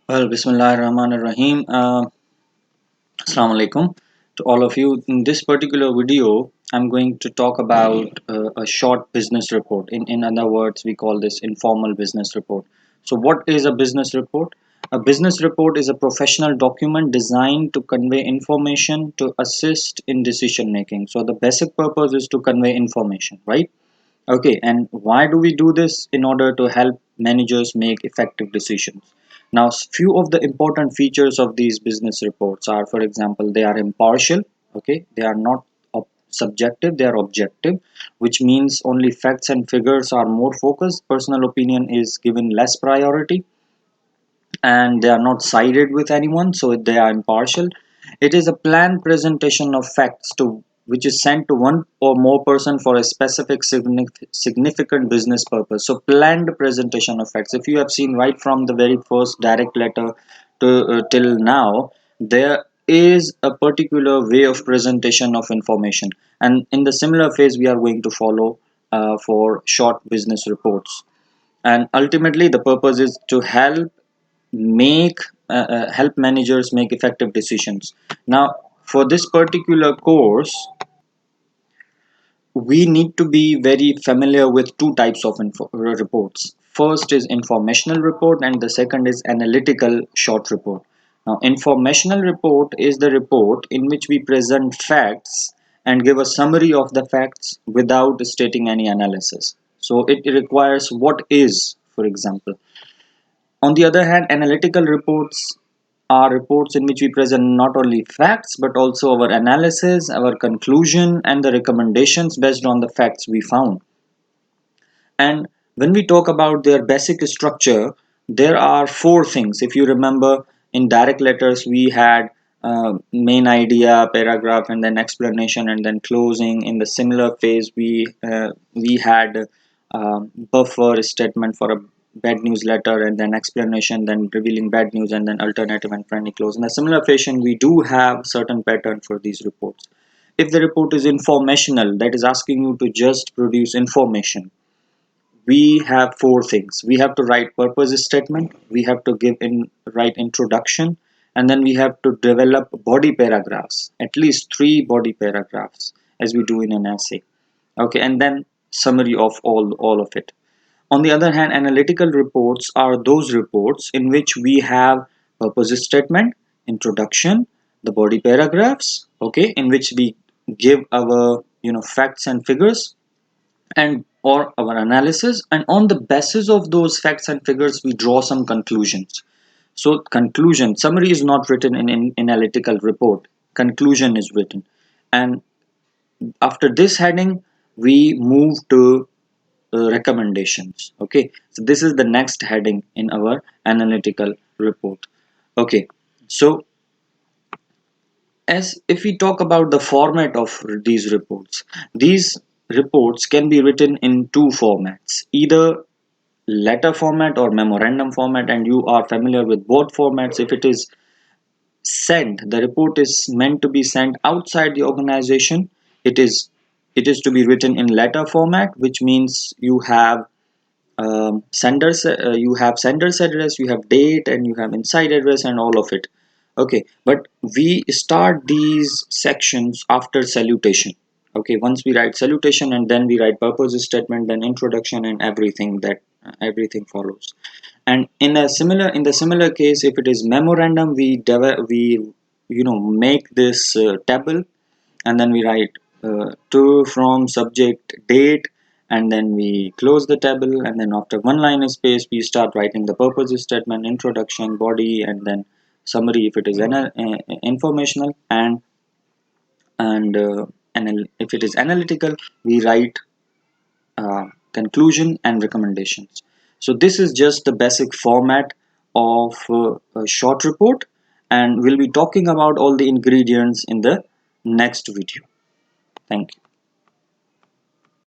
Well, Bismillah Rahman Rahim. Assalamu alaikum to all of you. In this particular video, I'm going to talk about a short business report. In other words, we call this informal business report. So, what is a business report? A business report is a professional document designed to convey information to assist in decision making. So, the basic purpose is to convey information, right? Okay, and why do we do this? In order to help managers make effective decisions. Now, few of the important features of these business reports are, for example, they are impartial. Okay, they are not subjective, they are objective, which means only facts and figures are more focused. Personal opinion is given less priority, and they are not sided with anyone, so they are impartial. It is a planned presentation of facts to which is sent to one or more person for a specific significant business purpose. So planned presentation of facts, if you have seen right from the very first direct letter to till now, there is a particular way of presentation of information, and in the similar phase we are going to follow for short business reports. And ultimately the purpose is to make help managers make effective decisions. Now, for this particular course, we need to be very familiar with two types of reports. First is informational report, and the second is analytical short report. Now, informational report is the report in which we present facts and give a summary of the facts without stating any analysis. So it requires what is, for example. On the other hand, analytical reports are reports in which we present not only facts but also our analysis, our conclusion, and the recommendations based on the facts we found. And when we talk about their basic structure, there are four things. If you remember, in direct letters, we had main idea, paragraph, and then explanation, and then closing. In the similar phase, we had buffer statement for a bad news letter, and then explanation, then revealing bad news, and then alternative and friendly close. In a similar fashion, we do have certain pattern for these reports. If the report is informational, that is asking you to just produce information, we have four things. We have to write purpose statement, we have to give in write introduction, and then we have to develop body paragraphs, at least three body paragraphs, as we do in an essay. Okay, and then summary of all of it. On the other hand, analytical reports are those reports in which we have purpose statement, introduction, the body paragraphs, okay, in which we give our facts and figures and or our analysis, and on the basis of those facts and figures we draw some conclusions. So conclusion summary is not written in analytical report, conclusion is written. And after this heading we move to recommendations. Okay, so this is the next heading in our analytical report. Okay, so as if we talk about the format of these reports can be written in two formats, either letter format or memorandum format, and you are familiar with both formats. If it is sent, the report is meant to be sent outside the organization, it is to be written in letter format, which means you have sender's address, you have date, and you have inside address and all of it. Okay, but we start these sections after salutation. Okay, once we write salutation, and then we write purpose statement, then introduction, and everything follows. And in the similar case, if it is memorandum, we make this table, and then we write to, from, subject, date, and then we close the table, and then after one line is space we start writing the purpose statement, introduction, body, and then summary if it is informational, and if it is analytical we write conclusion and recommendations. So this is just the basic format of a short report, and we'll be talking about all the ingredients in the next video. Thank you.